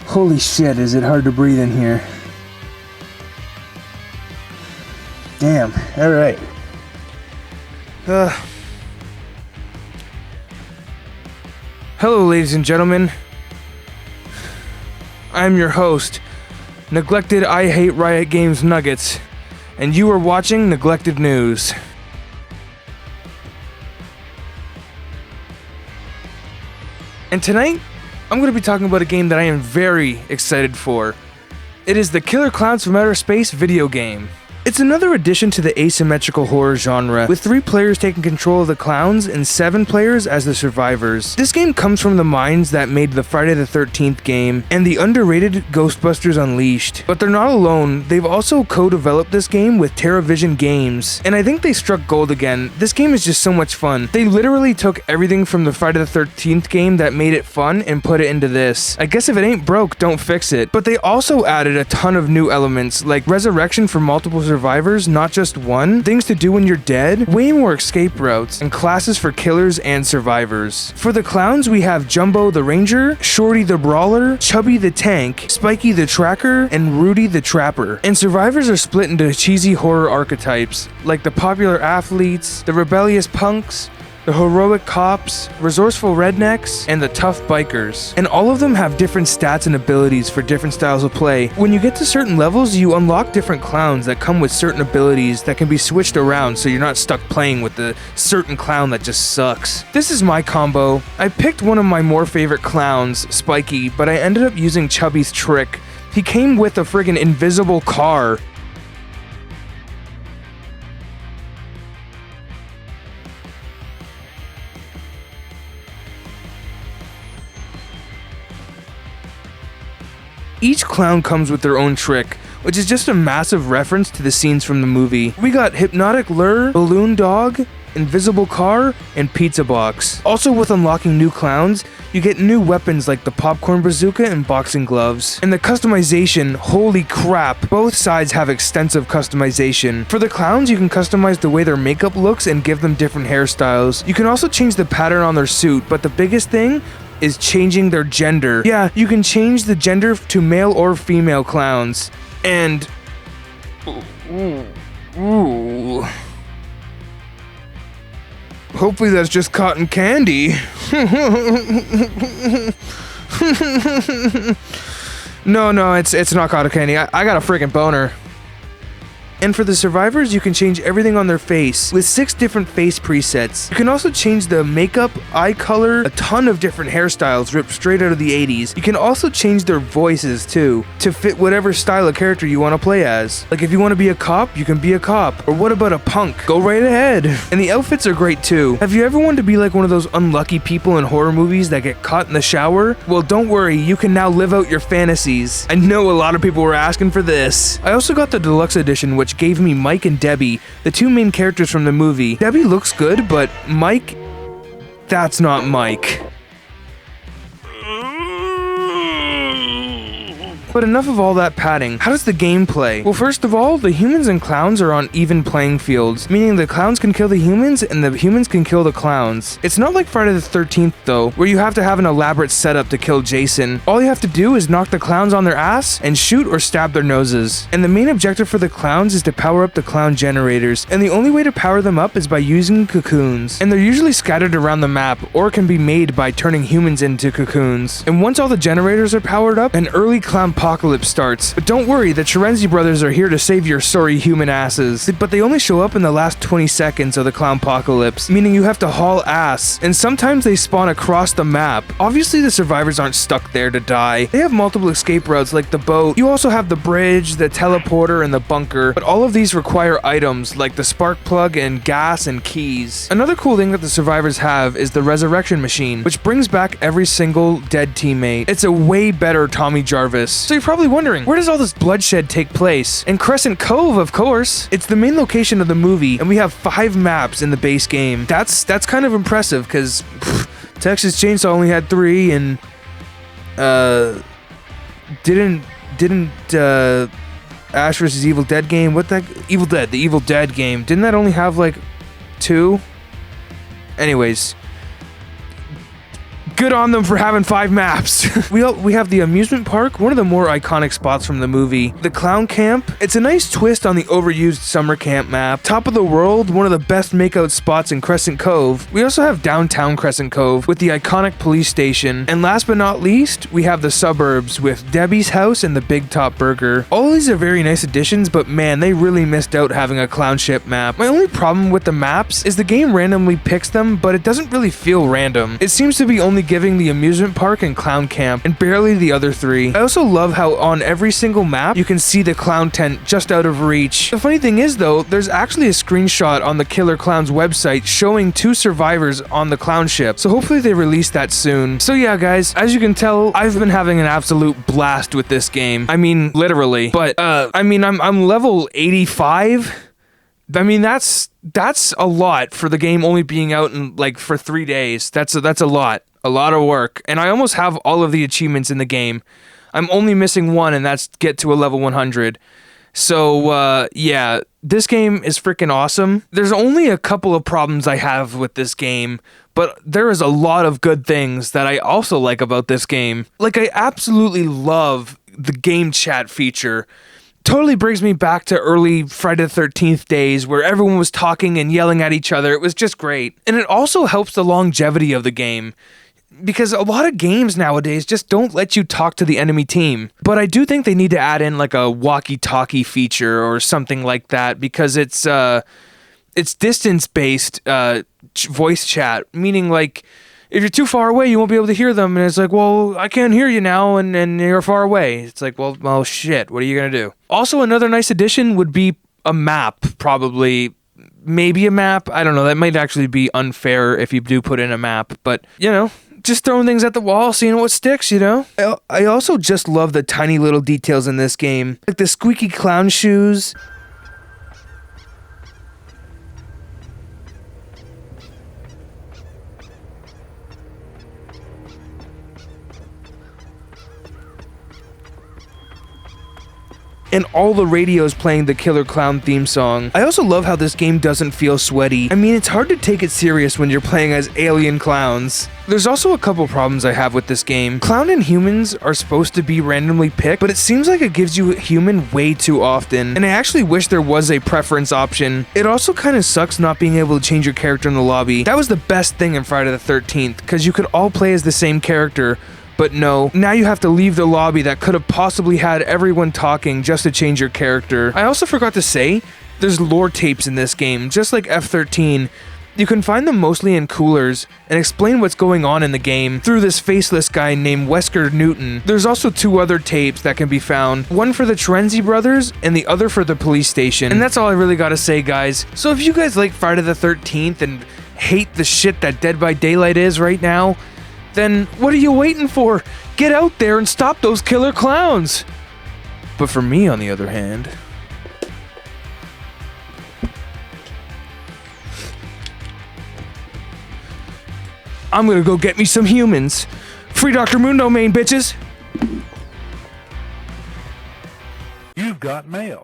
Holy shit, is it hard to breathe in here. Damn, alright. Hello, ladies and gentlemen. I'm your host, Neglected I Hate Riot Games Nuggets, and you are watching Neglected News. And tonight, I'm going to be talking about a game that I am very excited for. It is the Killer Clowns from Outer Space video game. It's another addition to the asymmetrical horror genre, with 3 players taking control of the clowns and 7 players as the survivors. This game comes from the minds that made the Friday the 13th game and the underrated Ghostbusters Unleashed. But they're not alone, they've also co-developed this game with TerraVision Games, and I think they struck gold again. This game is just so much fun. They literally took everything from the Friday the 13th game that made it fun and put it into this. I guess if it ain't broke, don't fix it. But they also added a ton of new elements, like resurrection for multiple survivors, not just one, things to do when you're dead, way more escape routes, and classes for killers and survivors. For the clowns, we have Jumbo the Ranger, Shorty the Brawler, Chubby the Tank, Spiky the Tracker, and Rudy the Trapper. And survivors are split into cheesy horror archetypes, like the popular athletes, the rebellious punks, the heroic cops, resourceful rednecks, and the tough bikers. And all of them have different stats and abilities for different styles of play. When you get to certain levels, you unlock different clowns that come with certain abilities that can be switched around so you're not stuck playing with the certain clown that just sucks. This is my combo. I picked one of my more favorite clowns, Spiky, but I ended up using Chubby's trick. He came with a friggin' invisible car. Each clown comes with their own trick, which is just a massive reference to the scenes from the movie. We got Hypnotic Lure, Balloon Dog, Invisible Car, and Pizza Box. Also, with unlocking new clowns, you get new weapons like the Popcorn Bazooka and Boxing Gloves. And the customization, holy crap, both sides have extensive customization. For the clowns, you can customize the way their makeup looks and give them different hairstyles. You can also change the pattern on their suit, but the biggest thing is changing their gender. Yeah, you can change the gender to male or female clowns. And ooh. Hopefully that's just cotton candy. No, it's not cotton candy. I got a freaking boner. And for the survivors, you can change everything on their face with 6 different face presets. You can also change the makeup, eye color, a ton of different hairstyles ripped straight out of the 80s. You can also change their voices too, to fit whatever style of character you want to play as. Like if you want to be a cop, you can be a cop. Or what about a punk? Go right ahead. And the outfits are great too. Have you ever wanted to be like one of those unlucky people in horror movies that get caught in the shower? Well, don't worry, you can now live out your fantasies. I know a lot of people were asking for this. I also got the deluxe edition, which gave me Mike and Debbie, the 2 main characters from the movie. Debbie looks good, but Mike, that's not Mike. But enough of all that padding. How does the game play? Well, first of all, the humans and clowns are on even playing fields, meaning the clowns can kill the humans and the humans can kill the clowns. It's not like Friday the 13th though, where you have to have an elaborate setup to kill Jason. All you have to do is knock the clowns on their ass and shoot or stab their noses. And the main objective for the clowns is to power up the clown generators, and the only way to power them up is by using cocoons. And they're usually scattered around the map, or can be made by turning humans into cocoons. And once all the generators are powered up, an early clown apocalypse starts. But don't worry, the Terenzi brothers are here to save your sorry human asses. But they only show up in the last 20 seconds of the clown apocalypse, meaning you have to haul ass. And sometimes they spawn across the map. Obviously the survivors aren't stuck there to die. They have multiple escape routes like the boat. You also have the bridge, the teleporter, and the bunker. But all of these require items like the spark plug and gas and keys. Another cool thing that the survivors have is the resurrection machine, which brings back every single dead teammate. It's a way better Tommy Jarvis. So you're probably wondering, where does all this bloodshed take place? In Crescent Cove, of course. It's the main location of the movie, and we have 5 maps in the base game. That's kind of impressive, because Texas Chainsaw only had 3, and didn't Ash vs. Evil Dead game, the Evil Dead game, didn't that only have like 2? Anyways, Good on them for having 5 maps. we have the amusement park, one of the more iconic spots from the movie. The clown camp, it's a nice twist on the overused summer camp map. Top of the world, one of the best makeout spots in Crescent Cove. We also have downtown Crescent Cove with the iconic police station. And last but not least, we have the suburbs with Debbie's house and the Big Top Burger. All these are very nice additions, but man, they really missed out having a clown ship map. My only problem with the maps is the game randomly picks them, but it doesn't really feel random. It seems to be only giving the amusement park and clown camp, and barely the other 3. I also love how on every single map, you can see the clown tent just out of reach. The funny thing is though, there's actually a screenshot on the Killer Klowns website showing 2 survivors on the clown ship, so hopefully they release that soon. So yeah guys, as you can tell, I've been having an absolute blast with this game. I mean, literally. But, I mean, I'm level 85. I mean, that's a lot for the game only being out in, like, for 3 days. That's a lot. A lot of work. And I almost have all of the achievements in the game. I'm only missing one, and that's get to a level 100. So, yeah, this game is freaking awesome. There's only a couple of problems I have with this game, but there is a lot of good things that I also like about this game. Like, I absolutely love the game chat feature. Totally brings me back to early Friday the 13th days where everyone was talking and yelling at each other. It was just great. And it also helps the longevity of the game, because a lot of games nowadays just don't let you talk to the enemy team. But I do think they need to add in like a walkie-talkie feature or something like that, because it's distance-based voice chat, meaning like if you're too far away, you won't be able to hear them, and it's like, well, I can't hear you now, and you're far away. It's like, well, shit, what are you gonna do? Also, another nice addition would be a map, probably. Maybe a map, I don't know, that might actually be unfair if you do put in a map, but, you know, just throwing things at the wall, seeing what sticks, you know? I also just love the tiny little details in this game, like the squeaky clown shoes. And all the radios playing the Killer Clown theme song. I also love how this game doesn't feel sweaty. I mean, it's hard to take it serious when you're playing as alien clowns. There's also a couple problems I have with this game. Clown and humans are supposed to be randomly picked, but it seems like it gives you a human way too often, and I actually wish there was a preference option. It also kind of sucks not being able to change your character in the lobby. That was the best thing in Friday the 13th, because you could all play as the same character. But no, now you have to leave the lobby that could have possibly had everyone talking just to change your character. I also forgot to say, there's lore tapes in this game, just like F13. You can find them mostly in coolers and explain what's going on in the game through this faceless guy named Wesker Newton. There's also 2 other tapes that can be found, one for the Terenzi brothers and the other for the police station. And that's all I really gotta say, guys. So if you guys like Friday the 13th and hate the shit that Dead by Daylight is right now, then what are you waiting for? Get out there and stop those killer clowns! But for me, on the other hand, I'm gonna go get me some humans. Free Dr. Mundo main, bitches! You've got mail.